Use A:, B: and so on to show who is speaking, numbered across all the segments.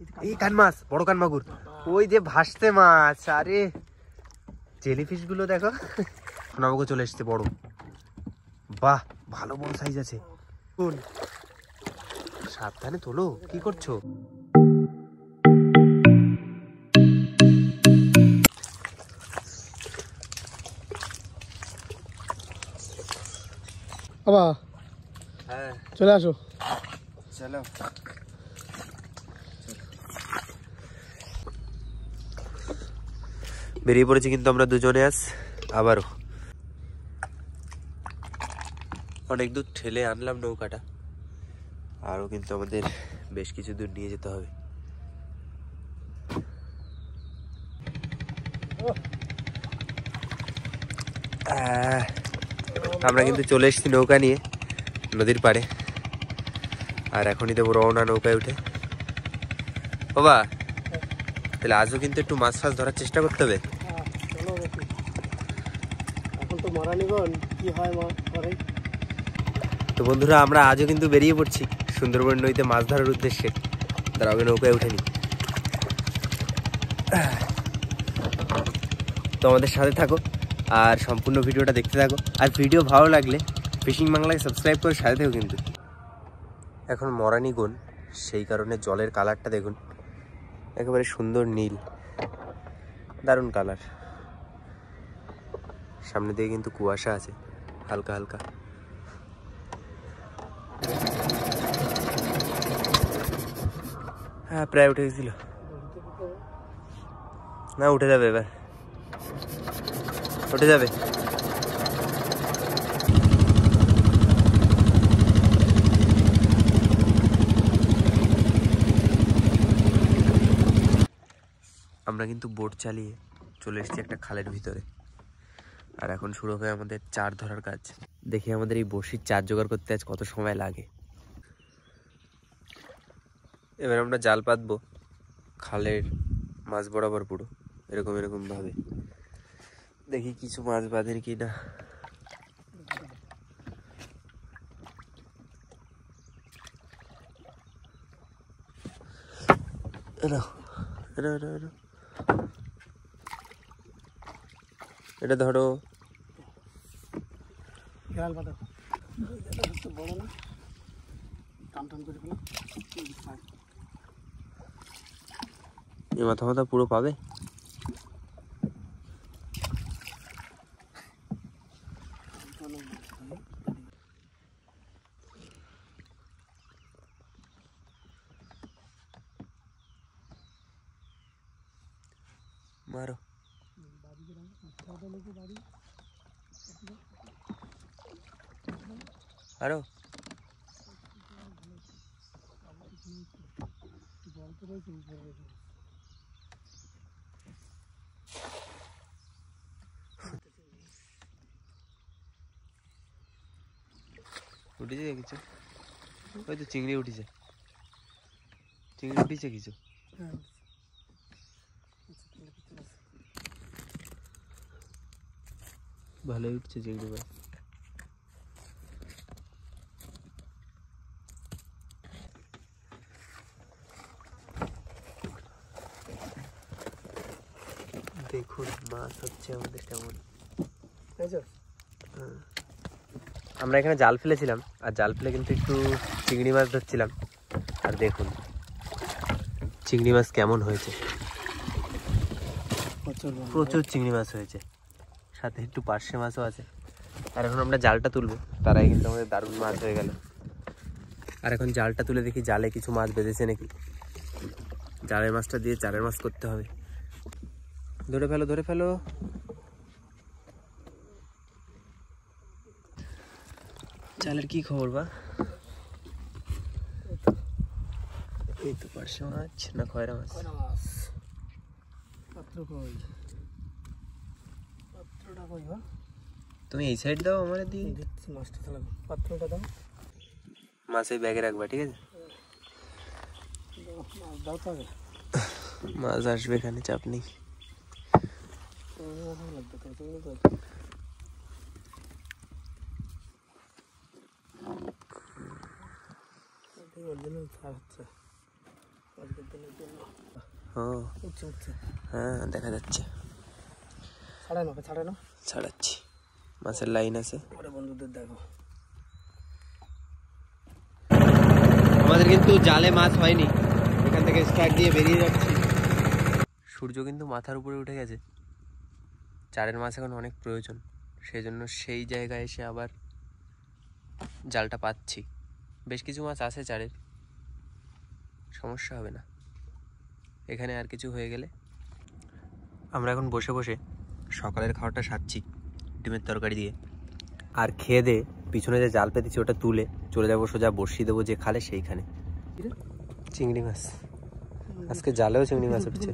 A: এই কান মাছ, বড় কান মাগুর, ওই যে ভাসতে মাছ। আরে জেলিফিশ গুলো দেখো, সোনামাগো চলে এসছে বড়। বাহ, ভালো বড় সাইজ আছে। সাবধানে তোলো, কি করছো?
B: বাবা
A: হ্যাঁ
B: চলে আসো।
A: চলো, বেরিয়ে পড়েছি কিন্তু আমরা দুজনে আজ আবারও। অনেক দূর ঠেলে আনলাম নৌকাটা, আরও কিন্তু আমাদের বেশ কিছু দূর নিয়ে যেতে হবে। আমরা কিন্তু চলে এসেছি নৌকা নিয়ে নদীর পাড়ে, আর এখনই দেবো রওনা নৌকায় উঠে। বাবা তাহলে আজও কিন্তু একটু মাছ ফাছ ধরার চেষ্টা করতে হবে।
B: এখন তো মারানিগণ কি হয় করে।
A: তো বন্ধুরা আমরা আজও কিন্তু বেরিয়ে পড়ছি সুন্দরবন নদীতে মাছ ধরার উদ্দেশ্যে। তার আগে নৌকায় উঠে নি। তো আমাদের সাথে থাকো আর সম্পূর্ণ ভিডিওটা দেখতে থাকো। আর ভিডিও ভালো লাগলে ফিশিং বাংলাকে সাবস্ক্রাইব করে সাথে থাকো কিন্তু। এখন মরানিগণ, সেই কারণে জলের কালারটা দেখুন, একেবারে সুন্দর নীল, দারুণ কালার। সামনে দিকে কিন্তু কুয়াশা আছে হালকা হালকা। হ্যাঁ প্রায় উঠে গেছিল, না উঠে যাবে, এবার উঠে যাবে। আমরা কিন্তু বোট চালিয়ে চলে এসেছি একটা খালের ভিতরে, আর এখন শুরু হবে আমাদের চার ধরার কাজ। দেখি আমাদের এই বড়শির চার জোগাড় করতে আজ কত সময় লাগে। এবার আমরা জাল পাতবো খালের মাছ বরাবর, পুরো এরকম এরকম ভাবে। দেখি কিছু মাছ বাঁধের কি না। এটা ধরো,
B: বড় না টান টান করে ফেলা।
A: এই মাথা মাথা পুরো পাবে। মারো, আরো উঠেছে কিছু, হয়তো চিংড়ি উঠেছে, চিংড়ি উঠেছে কিছু। ভালোই উঠছে চিংড়ি মাছ। দেখুন মাছ হচ্ছে আমাদের কেমন। আমরা এখানে জাল ফেলেছিলাম, আর জাল ফেলে কিন্তু একটু চিংড়ি মাছ ধরছিলাম। আর দেখুন চিংড়ি মাছ কেমন হয়েছে, প্রচুর চিংড়ি মাছ হয়েছে, সাথে একটু পার্শে মাছও আছে। আর এখন আমরা জালটা তুলবো, তারাই কিন্তু আমাদের দারুণ মাছ হয়ে গেল। আর এখন জালটা তুলে দেখি জালে কিছু মাছ বেঁধেছে নাকি। জালের মাছটা দিয়ে চারের মাছ করতে হবে। ধরে ফেলো, ধরে ফেলো। জালের কি খবর বা? এই তো পার্শে মাছ না খয়রা মাছ? তুমি এই সাইড দাও, আমার দিয়ে
B: পাত্রটা দাও।
A: মাছ এই ব্যাগে রাখবা, ঠিক আছে? মাছ আসবে এখানে, চাপ নেই।
B: আজকের দিনের জন্য
A: ও
B: উঠছে উঠছে।
A: হ্যাঁ দেখা যাচ্ছে।
B: ছাড়ে না
A: ছাড়াচ্ছি, মাছের লাইন আছে।
B: ওরে বন্ধুদের দেখো,
A: আমাদের কিন্তু জালে মাছ হয়নি, এখান থেকে স্ট্রাইক দিয়ে বেরিয়ে যাচ্ছি। সূর্য কিন্তু মাথার উপরে উঠে গেছে, চারের মাছ এখন অনেক প্রয়োজন, সেই জন্য সেই জায়গায় এসে আবার জালটা পাচ্ছি। বেশ কিছু মাছ আছে চারের, সমস্যা হবে না। এখানে আর কিছু হয়ে গেলে আমরা এখন বসে বসে সকালের খাওয়াটা সারছি ডিমের তরকারি দিয়ে। আর খেয়ে দিয়ে পিছনে যে জাল পেতেছি ওটা তুলে চলে যাবো সোজা বড়শি দেবো যে খালে সেইখানে। চিংড়ি মাছ, আজকে জালেও চিংড়ি মাছ উঠছে।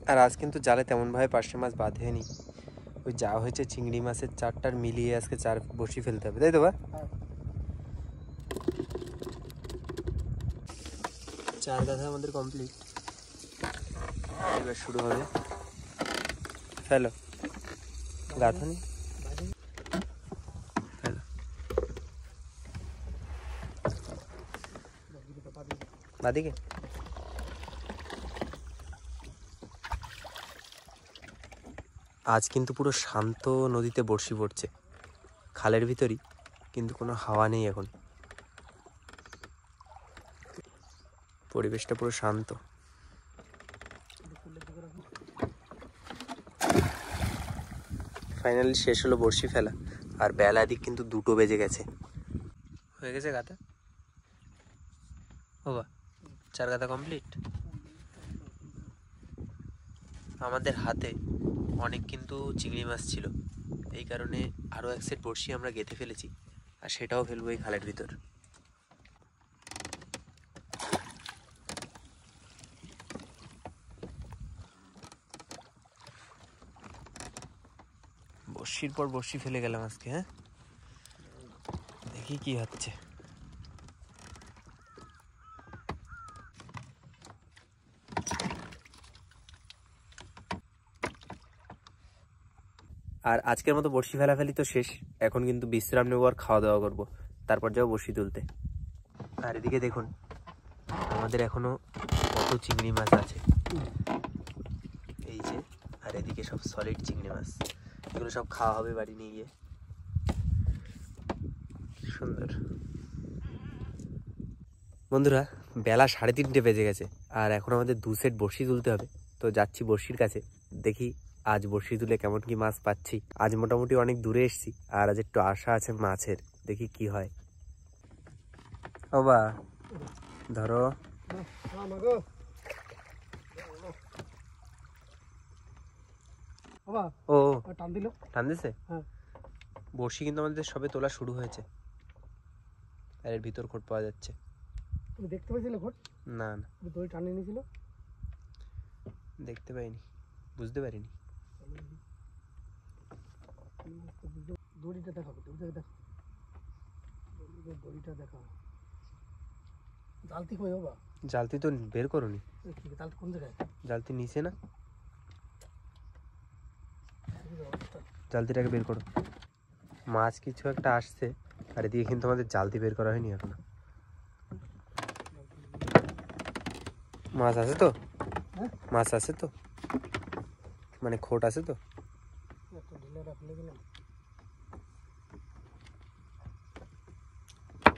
A: আর আজ কিন্তু জালে তেমনভাবে পার্শে মাছ বাঁধেনি, ওই যা হয়েছে চিংড়ি মাছের চারটার মিলিয়ে আজকে চার বড়শি ফেলতে হবে, তাই তো বা? চার গাছা আমাদের কমপ্লিট, এবার শুরু হবে। ফেলো গাঁথনি, ফেলো বাদিকে। আজ কিন্তু পুরো শান্ত নদীতে বড়শি পড়ছে, খালের ভিতরই, কিন্তু কোনো হাওয়া নেই এখন, পরিবেশটা পুরো শান্ত। ফাইনালি শেষ হলো বড়শি ফেলা, আর বেলা দিক কিন্তু 2টো বেজে গেছে। হয়ে গেছে গাথা, ও বা 4 গাথা কমপ্লিট। আমাদের হাতে অনেক কিন্তু চিংড়ি মাছ ছিল, এই কারণে আরও এক সেট বড়শি আমরা গেঁথে ফেলেছি, আর সেটাও ফেলবো এই খালের ভিতর। বড়শির পর বড়শি ফেলে গেলাম আজকে। হ্যাঁ, দেখি কি হচ্ছে। আর আজকের মতো বড়শি ফেলাফেলি তো শেষ, এখন কিন্তু বিশ্রাম নেবো আর খাওয়া দাওয়া করবো, তারপর যাবো বড়শি তুলতে। আর এদিকে দেখুন আমাদের এখনো কত চিংড়ি মাছ আছে, এই যে, আর এদিকে সব সলিড চিংড়ি মাছ, এগুলো সব খাওয়া হবে বাড়ি নিয়ে গিয়ে। সুন্দর। বন্ধুরা বেলা 3:30 বেজে গেছে, আর এখন আমাদের 2 সেট বড়শি তুলতে হবে, তো যাচ্ছি বড়শির কাছে, দেখি আজ বড়শি তুলে কেমন কি মাছ পাচ্ছি। আজ মোটামুটি অনেক দূরে এসছি, আর আজ একটু আশা আছে মাছের, দেখি কি হয়। ও বা ধরো, ও টান দিছে। বড়শি কিন্তু আমাদের সবে তোলা শুরু হয়েছে, আর এর ভিতর খোট পাওয়া যাচ্ছে।
B: তুমি দেখতে পাইছিলে খোট?
A: না না,
B: দড়ি টানিয়ে নিয়েছিল,
A: দেখতে পাইনি, বুঝতে পারিনি।
B: দড়িটা দেখাবো, দড়িটা দেখাও। জালতি কই বাবা?
A: জালতি তো বের করোনি।
B: জালতি কোন জায়গায়?
A: জালতি নিচে না, জালতিটাকে বের করো। মাছ কিছু একটা আসছে, আর এদিকে কিন্তু আমাদের জালতি বের করা হয়নি এখনো। মাছ আছে তো? মাছ আছে তো, মানে খোট আছে তো?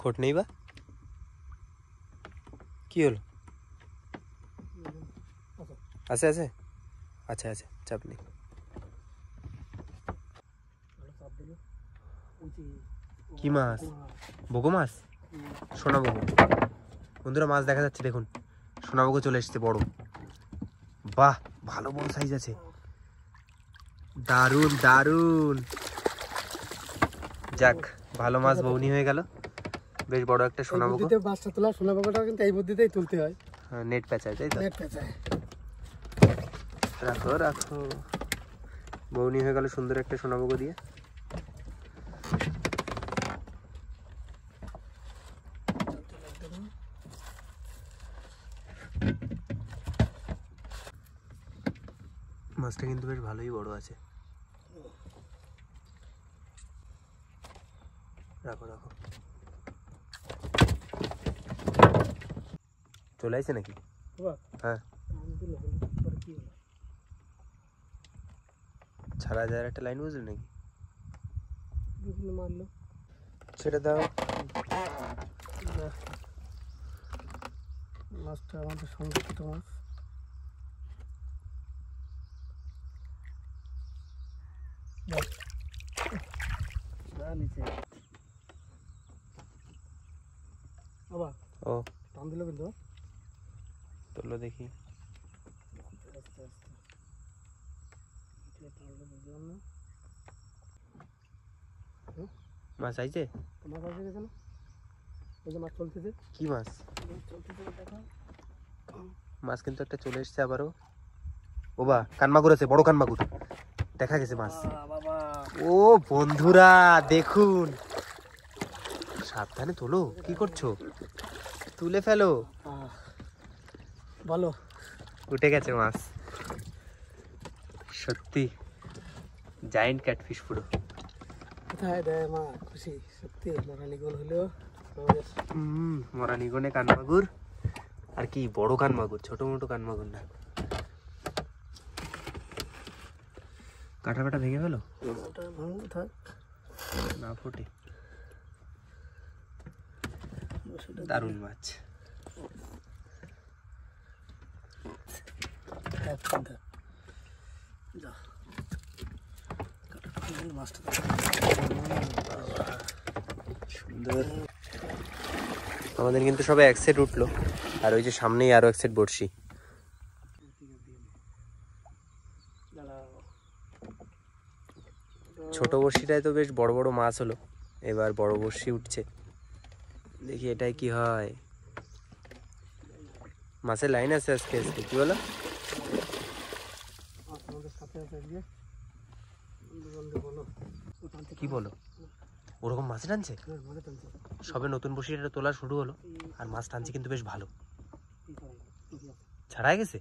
A: খোট নেই বা কি হলো? আছে আছে, আচ্ছা আচ্ছা, চাপ নেই। কি মাছ? বগো মাছ, সোনা বগো। বন্ধুরা মাছ দেখা যাচ্ছে, দেখুন সোনা বগো চলে এসছে বড়। বাহ, ভালো বড় সাইজ আছে, দারুন দারুন। যাক, ভালো মাছ বউনি হয়ে গেল, বেশ বড় একটা সোনা বগো।
B: মাছটা তোলা, সোনা বগোটা কিন্তু এই বুদ্ধিতেই তুলতে হয়।
A: হ্যাঁ, নেট পেঁচায়, তাই তো?
B: নেট পেঁচায়।
A: রাখো রাখো, বউনি হয়ে গেল সুন্দর একটা সোনা বগো দিয়ে। মাছটা কিন্তু বেশ ভালোই বড় আছে। রাখো রাখো। চলে আসছে নাকি?
B: বাবা
A: হ্যাঁ,
B: আমি দিল পরে কি হলো?
A: ছাড়া যাওয়ার একটা লাইন বুঝলি নাকি?
B: বিভিন্ন মারলো।
A: ছেড়ে দাও।
B: মাছটা আমাদের সংরক্ষিত মাছ। নিচে বাবা
A: ও
B: টান দিল কিন্তু।
A: তোলো দেখি।
B: আস্তে আস্তে এটা টানলে বুঝলাম না।
A: মাছ আইছে?
B: মাছ আসে গেছে না? এই যে মাছ চলতেছে,
A: কি মাছ?
B: চলতেছে দেখো।
A: মাছ কিন্তু একটা চলে এসছে আবারও। ও বা কানমাগুর আছে, বড় কানমাগুর দেখা গেছে মাছ।
B: বাবা
A: ও বন্ধুরা দেখুন, সাবধানে তোলো। কি করছো? তুলে ফেলো।
B: বলো।
A: উঠে গেছে মাছ। সত্যি জায়েন্ট ক্যাটফিশ পুরো।
B: কোথায় দেয় মা খুশি সত্যি মরালি গোল হলো।
A: মরানি গনে কানমাগুর, আর কি বড় কানমাগুর, ছোট মোটো কানমাগুর না। কাটা কাটা ভেঙে ফেলো,
B: ওটা ভাঙো থাক
A: না ফোটে। দারুণ মাছ। সুন্দর। আমাদের কিন্তু সবাই এক সেট উঠলো, আর ওই যে সামনেই আরো এক সেট বড়শি। ছোট বড়শিটায় তো বেশ বড় বড় মাছ হলো, এবার বড় বড়শি উঠছে, দেখি এটাই কি হয়। মাছের লাইন আছে আজকে আজকে, কি বলো? কি বলো? ওরকম মাছ টানছে? সবে নতুন বড়শিটা তোলা শুরু হলো, আর মাছ টানছে কিন্তু বেশ ভালো। ছাড়াই গেছে?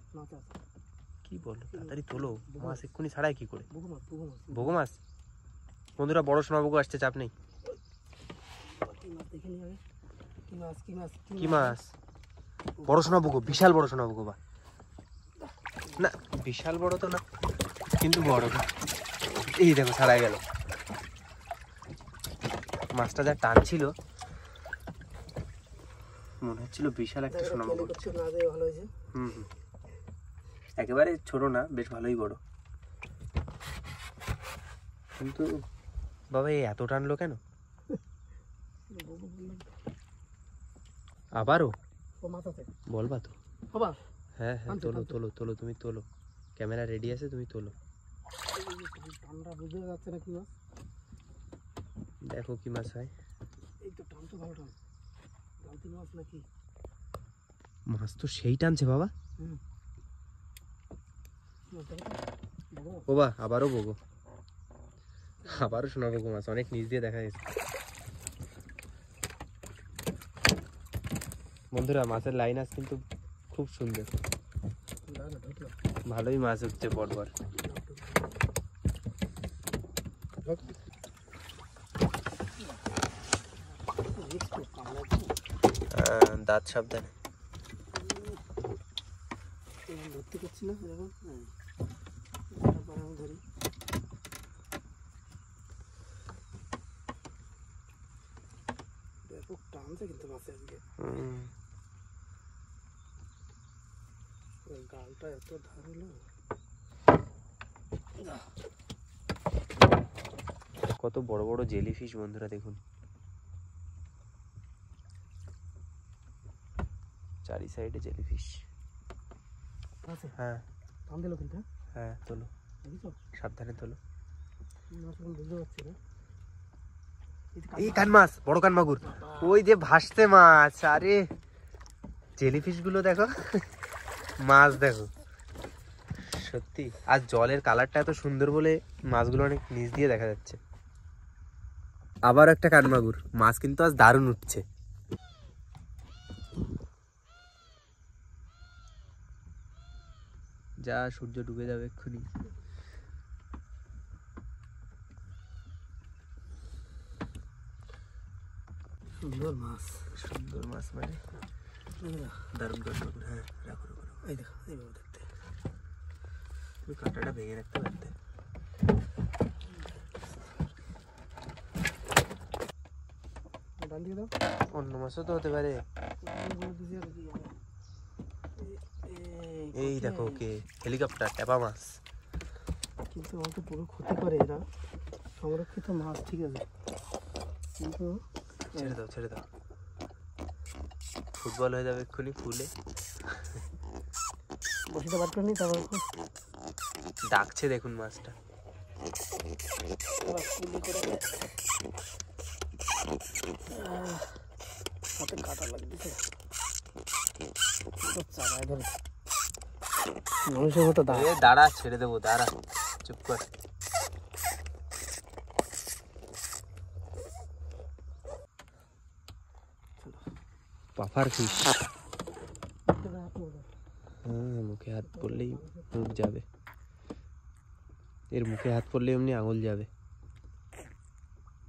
A: কি বলো, তাড়াতাড়ি তোলো, মাছ এক্ষুনি ছাড়াই কি করে? বগো মাছ। বন্ধুরা বড় সোনা বগো আসছে, চাপ নেই। কি মাছ? বড় সোনা বগো, বিশাল বড় সোনা বগো। বা না, বিশাল বড় তো না, কিন্তু বড়। এই দেখো ছাড়াই গেল। মাছটা যা টান ছিল, মনে হচ্ছিল বিশাল একটা সোনা বগো। একেবারে ছোট না, বেশ ভালোই বড়। কিন্তু বাবা এই এত টানলো কেন? আবারও বলবা তো? হ্যাঁ হ্যাঁ, তোলো তোলো তোলো, তুমি তোলো, ক্যামেরা রেডি আছে, তুমি তোলো। দেখো কি মাছ হয়। মাছ তো সেই টানছে বাবা। ও বা আবারও বগো, আবারও সোনা বগো মাছ, অনেক নিচ দিয়ে দেখা গেছে। বন্ধুরা মাছের লাইন আজ কিন্তু খুব সুন্দর, ভালোই মাছ উঠছে পরপর। দাঁত সাবধানে।
B: ধরতে পারছি না এখন, ধরি। ব্যাপক টানছে কিন্তু মাছে আজকে। গালটা এত ধার হলো।
A: কত বড় বড় জেলিফিশ বন্ধুরা দেখুন, চারি সাইডে জেলিফিশ। হ্যাঁ
B: টান দিল কিন্তু।
A: হ্যাঁ তোলো, সাবধানে তোলো।
B: বুঝতে পারছি না।
A: এই কান মাছ, বড় কান মাগুর, ওই যে ভাসতে মাছ। আরে জেলিফিশ গুলো দেখো, মাছ দেখো। সত্যি আজ জলের কালারটা এত সুন্দর বলে মাছগুলো অনেক নিচ দিয়ে দেখা যাচ্ছে। আবার একটা কানমাগুর মাছ, কিন্তু আজ দারুণ উঠছে। যা সূর্য ডুবে যাবে এক্ষুনি।
B: সুন্দর মাছ,
A: সুন্দর মাছ মানে দারুণ কাঠমাগুর। হ্যাঁ রাখো রাখো রাখো।
B: এই দেখো এইভাবে দেখতে।
A: তুমি কাঁটাটা ভেঙে রাখতে পারতে।
B: ডাল দিয়ে দাও।
A: অন্য মাছও তো হতে পারে। এই দেখো ওকে হেলিকপ্টার ট্যাপা মাছ।
B: কিন্তু আমাকে পুরো ক্ষতি করে এরা। সংরক্ষিত মাছ ঠিক আছে, কিন্তু
A: ছেড়ে দাও ছেড়ে দাও, ফুটবল হয়ে যাবে এক্ষুনি ফুলে।
B: বসিটা বার করে নি, তারপর
A: ডাকছে দেখুন মাছটা।
B: হাতে কাটা লাগতেছে, চালায় ধরে মানুষের মতো দাঁড়ায়।
A: দাঁড়া ছেড়ে দেবো, দাঁড়া চুপ কর। Puffer fish. হ্যাঁ মুখে হাত পড়লেই মুখ যাবে, এর মুখে হাত পড়লেই এমনি আঙুল যাবে।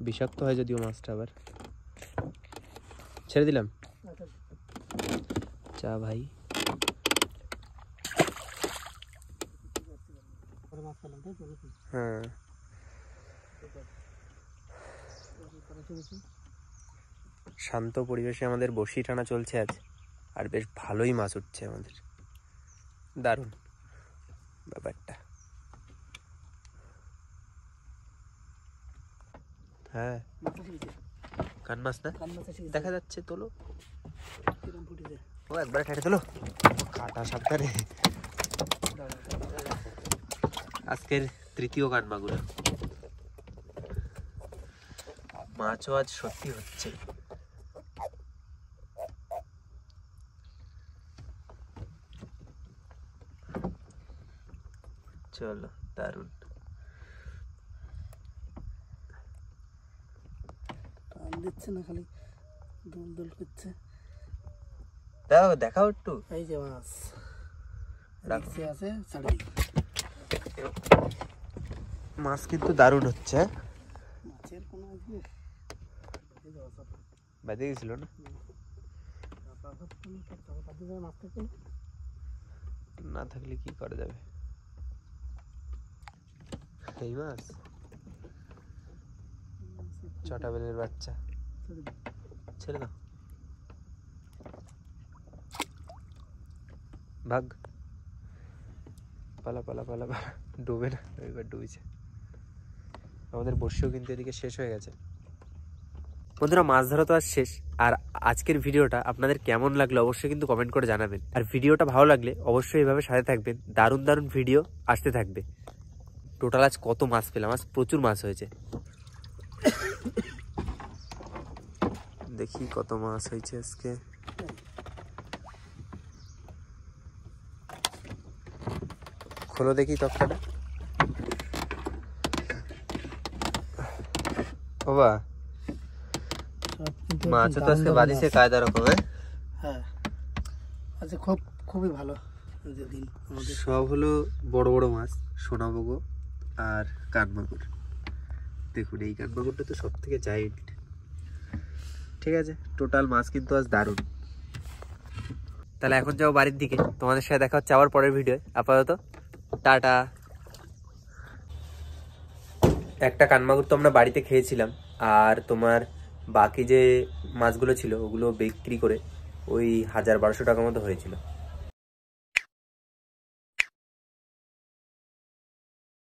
A: বিষাক্ত হয় যদিও মাছটা। আবার ছেড়ে দিলাম। চা ভাই। হ্যাঁ শান্ত পরিবেশে আমাদের বড়শি টানা চলছে আজ, আর বেশ ভালোই মাছ উঠছে আমাদের। দারুণ ব্যাপারটা। হ্যাঁ কান মাছ না দেখা যাচ্ছে, তোলো। ও একবারে কেটে তোলো, কাটা সাবধানে। আজকের তৃতীয় কান মাগুর। মাছও আজ সত্যি হচ্ছে। চলো দারুণ।
B: টান দিচ্ছে না, খালি দুল দুল করছে।
A: দাও দেখাও একটু।
B: এই যে মাছ
A: রাখছি
B: আছে,
A: মাছ কিন্তু দারুণ হচ্ছে।
B: মাছের কোনো
A: বাজে গেছিল না? না থাকলে কি করা যাবে। এই মাছ ছটা বেলের বাচ্চা, ছেড়ে দাও। ভাগ, পালা পালা পালা পালা, ডুবে না। এবার ডুবেছে। আমাদের বর্ষিও কিন্তু এদিকে শেষ হয়ে গেছে। বন্ধুরা মাছ ধরা তো আজ শেষ। আর আজকের ভিডিওটা আপনাদের কেমন লাগলো অবশ্যই কিন্তু কমেন্ট করে জানাবেন। আর ভিডিওটা ভালো লাগলে অবশ্যই এইভাবে সাথে থাকবেন, দারুণ দারুণ ভিডিও আসতে থাকবে। টোটাল আজ কত মাছ পেলাম, আজ প্রচুর মাছ হয়েছে। দেখি কত মাছ হয়েছে আজকে। খোলো দেখি তক্তাটা। বাবা মাছ তো আজকে বাদিছে কায়দা রকম।
B: হ্যাঁ আচ্ছা, খুবই ভালো। যেদিন আমাদের
A: সব হলো বড় বড় মাছ, সোনাবগো আর কানমাগুর। দেখুন এই কানমাগুরটা তো সব থেকে জায়েন্ট। ঠিক আছে, টোটাল মাছ কিন্তু আজ দারুণ। তাহলে এখন যাও বাড়ির দিকে, তোমাদের সাথে দেখা হচ্ছে আবার পরের ভিডিও। আপাতত টাটা। একটা কানমাগুর তো আমরা বাড়িতে খেয়েছিলাম, আর তোমার বাকি যে মাছগুলো ছিল ওগুলো বিক্রি করে ওই 1000-1200 টাকার মতো হয়েছিল।